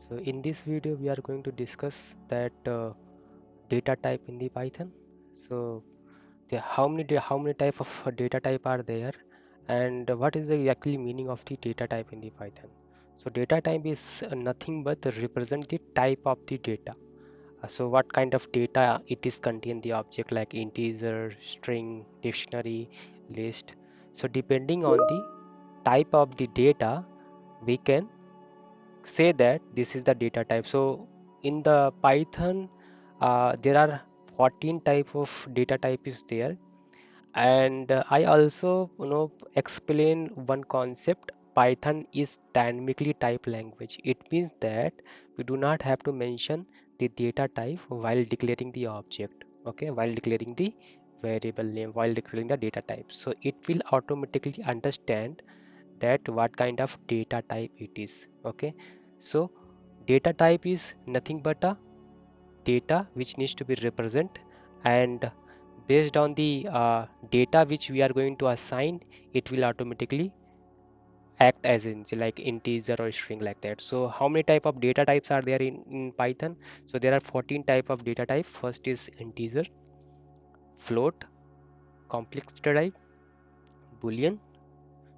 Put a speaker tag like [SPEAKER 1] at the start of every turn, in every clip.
[SPEAKER 1] So in this video we are going to discuss that data type in the Python. So how many type of data type are there, and what is the actually meaning of the data type in the Python. So data type is nothing but represent the type of the data. So what kind of data it is contain the object, like integer, string, dictionary, list. So depending on the type of the data, we can say that this is the data type. So in the Python, there are 14 type of data type is there, and I also explain one concept. Python is dynamically typed language. It means that we do not have to mention the data type while declaring the object, okay, while declaring the variable name, while declaring the data type. So it will automatically understand that what kind of data type it is. Okay, so data type is nothing but a data which needs to be represent, and based on the data which we are going to assign, it will automatically act as in like integer or string, like that. So how many type of data types are there in Python? So there are 14 type of data type. First is integer, float, complex data type, boolean,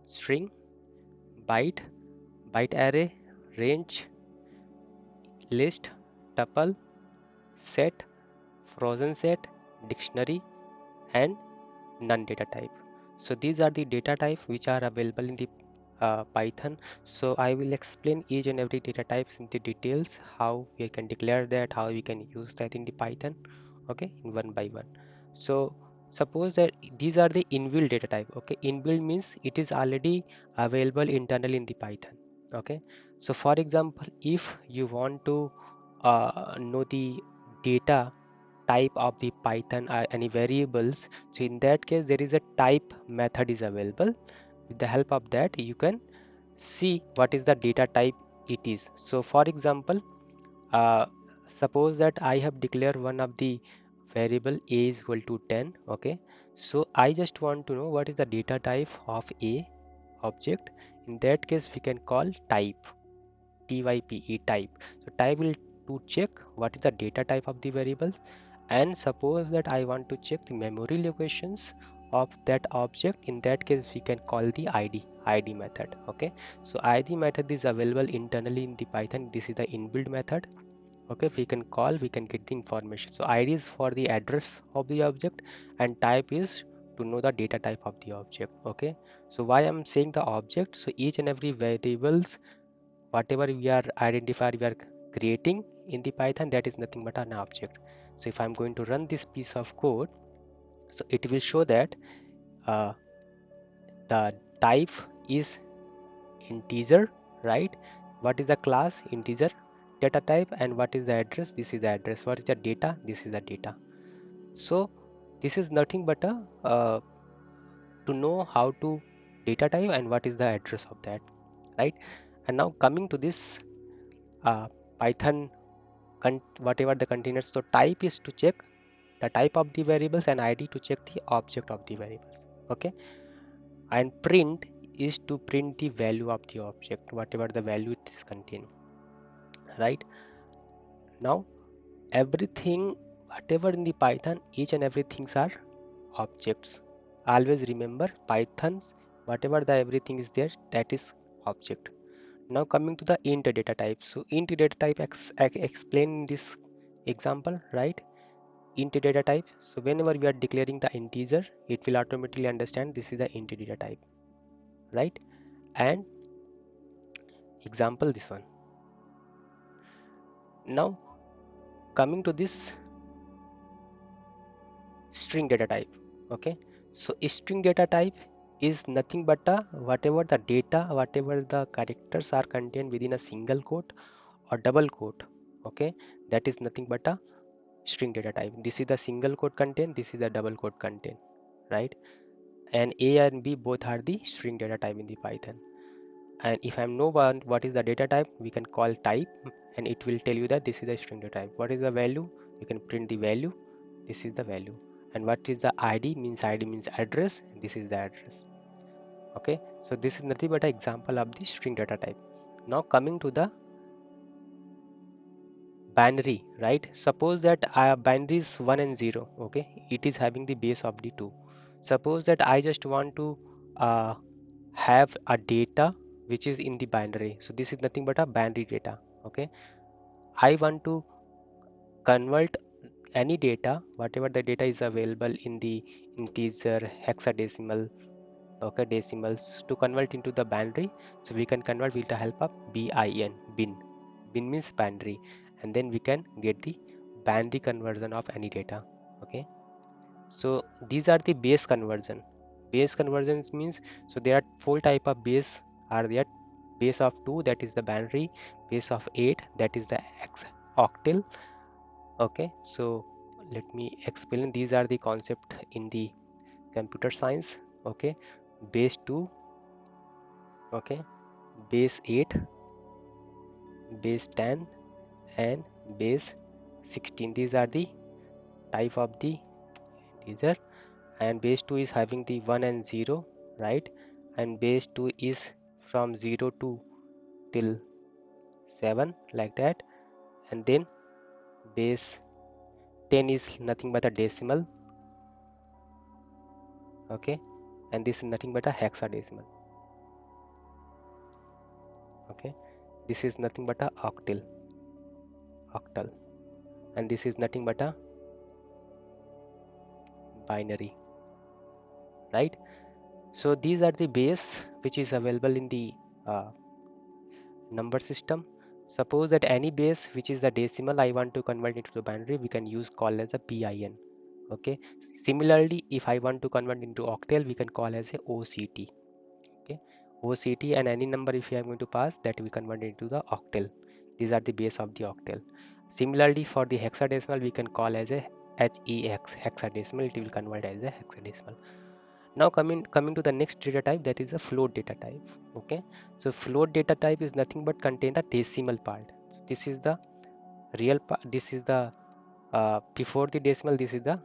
[SPEAKER 1] string, byte, byte array, range, list, tuple, set, frozen set, dictionary, and none data type. So these are the data type which are available in the Python. So I will explain each and every data types in the details, how we can declare that, how we can use that in the Python, okay, in one by one. So suppose that these are the inbuilt data type. Okay, inbuilt means it is already available internally in the Python. Okay, so for example, if you want to know the data type of the Python, any variables, so in that case there is a type method is available. With the help of that you can see what is the data type it is. So for example, uh, suppose that I have declared one of the variable a is equal to 10. Okay, so I just want to know what is the data type of a object. In that case we can call type, type, type. So type will to check what is the data type of the variable, and suppose that I want to check the memory locations of that object. In that case we can call the id method. Okay, so id method is available internally in the Python. This is the inbuilt method. Okay, we can call, we can get the information. So id is for the address of the object, and type is to know the data type of the object. Okay, so why I'm saying the object, so each and every variables whatever we are identifying, we are creating in the Python, that is nothing but an object. So if I'm going to run this piece of code, so it will show that uh, the type is integer, right? What is the class? Integer data type. And what is the address? This is the address. What is the data? This is the data. So this is nothing but a to know how to data type and what is the address of that, right? And now coming to this Python whatever the containers. So type is to check the type of the variables, and id to check the object of the variables. Okay, and print is to print the value of the object, whatever the value it is contain, right? Now everything whatever in the Python, each and everything are objects. Always remember, Python's whatever the everything is there, that is object. Now coming to the int data type. So int data type explain in this example, right? Int data type. So whenever we are declaring the integer, it will automatically understand this is the int data type, right? And example this one. Now coming to this string data type. Okay, so string data type is nothing but whatever the data, whatever the characters are contained within a single quote or double quote. Okay, that is nothing but a string data type. This is the single quote content, this is the double quote content, right? And a and b both are the string data type in the Python. And if I'm know what is the data type, we can call type, and it will tell you that this is the string data type. What is the value? You can print the value. This is the value. And what is the id? Id means address, and this is the address. Okay, so this is nothing but an example of the string data type. Now coming to the binary, right? Suppose that binary is 1 and 0, okay? It is having the base of the 2. Suppose that I just want to uh, have a data which is in the binary. So this is nothing but a binary data, okay? I want to convert any data, whatever the data is available in the integer, hexadecimal, okay, decimals, to convert into the binary. So we can convert with the help of bin means binary, and then we can get the binary conversion of any data, okay? So these are the base conversions means, so there are four type of base are there: base of 2, that is the binary; base of 8, that is the octal, okay? So let me explain. These are the concept in the computer science, okay? Base 2, okay, base 8, base 10, and base 16. These are the type of the integer, and base 2 is having the 1 and 0, right? And base 2 is from 0 to till 7, like that. And then base 10 is nothing but a decimal, okay? And this is nothing but a hexadecimal, okay? This is nothing but a octal, and this is nothing but a binary, right? So these are the base which is available in the uh, number system. Suppose that any base which is the decimal I want to convert into the binary, we can use call as a bin, okay? Similarly, if I want to convert into octal, we can call as a oct, okay? Oct, and any number if you are going to pass, that will convert into the octal. These are the base of the octal. Similarly, for the hexadecimal, we can call as a hexadecimal. It will convert as a hexadecimal. Now coming to the next data type, that is a float data type, okay? So float data type is nothing but contain the decimal part. So this is the real part, this is the before the decimal, this is the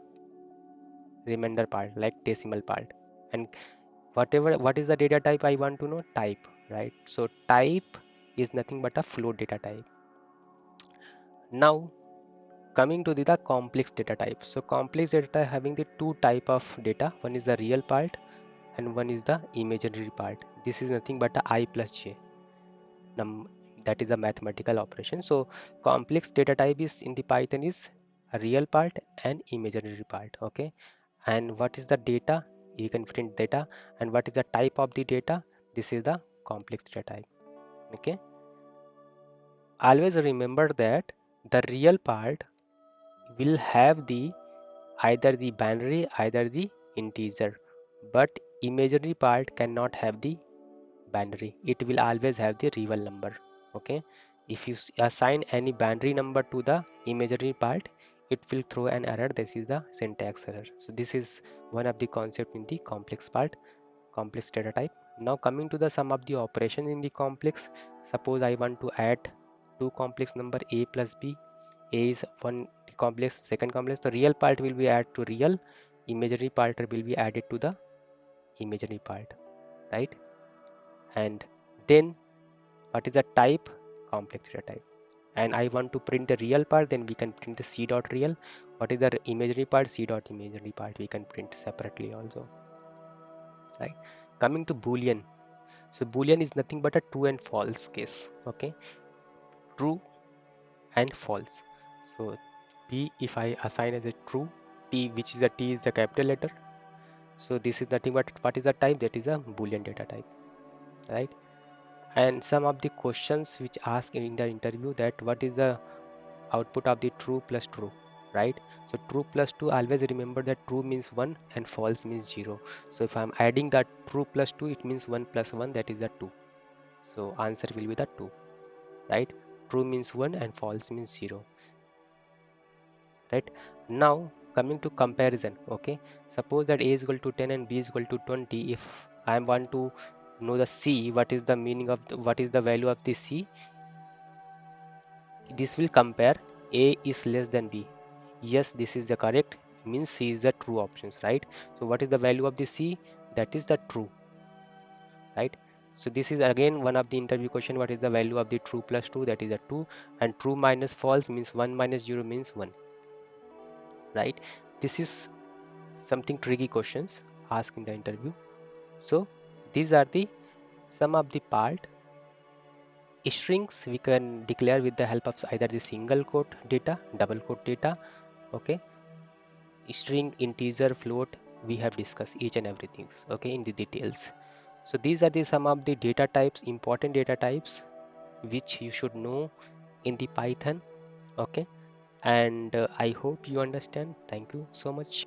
[SPEAKER 1] remainder part, like decimal part. And what is the data type I want to know? Type, right? So type is nothing but a float data type. Now coming to the complex data type. So complex data type having the two type of data. One is the real part and one is the imaginary part. This is nothing but a I plus j num, that is a mathematical operation. So complex data type is in the Python is a real part and imaginary part, okay? And what is the data? You can print data. And what is the type of the data? This is the complex data type, okay? Always remember that the real part will have the either the binary, either the integer, but imaginary part cannot have the binary. It will always have the real number, okay? If you assign any binary number to the imaginary part, it will throw an error. This is the syntax error. So this is one of the concept in the complex part, complex data type. Now coming to the sum of the operation in the complex. Suppose I want to add two complex number a plus b. A is one complex, second complex. The real part will be added to real, imaginary part will be added to the imaginary part, right? And then what is the type? Complex data type. And I want to print the real part, then we can print the c dot real. What is the imaginary part? C dot imaginary part we can print separately also, right? Coming to boolean. So boolean is nothing but a true and false case, okay? True and false. So p, if I assign as a true, t, which is the t is the capital letter, so this is nothing but what is the type? That is a boolean data type, right? And some of the questions which ask in the interview, that what is the output of the true plus true, right? So true plus 2, always remember that true means 1 and false means 0. So if I'm adding that true plus 2, it means 1 plus 1, that is the 2. So answer will be the 2, right? True means 1 and false means 0, right? Now coming to comparison, okay? Suppose that a is equal to 10 and b is equal to 20. If I want to know the c, what is the meaning of what is the value of the c, this will compare a is less than b. Yes, this is the correct, means c is the true options, right? So what is the value of the c? That is the true, right? So this is again one of the interview question. What is the value of the true plus 2? That is a 2, and true minus false means 1 minus 0 means 1, right? This is something tricky questions asked in the interview. So these are the some of the part. Strings we can declare with the help of either the single quote data, double quote data, okay? String, integer, float, we have discussed each and everything, okay, in the details. So these are the some of the data types, important data types, which you should know in the Python, okay? And I hope you understand. Thank you so much.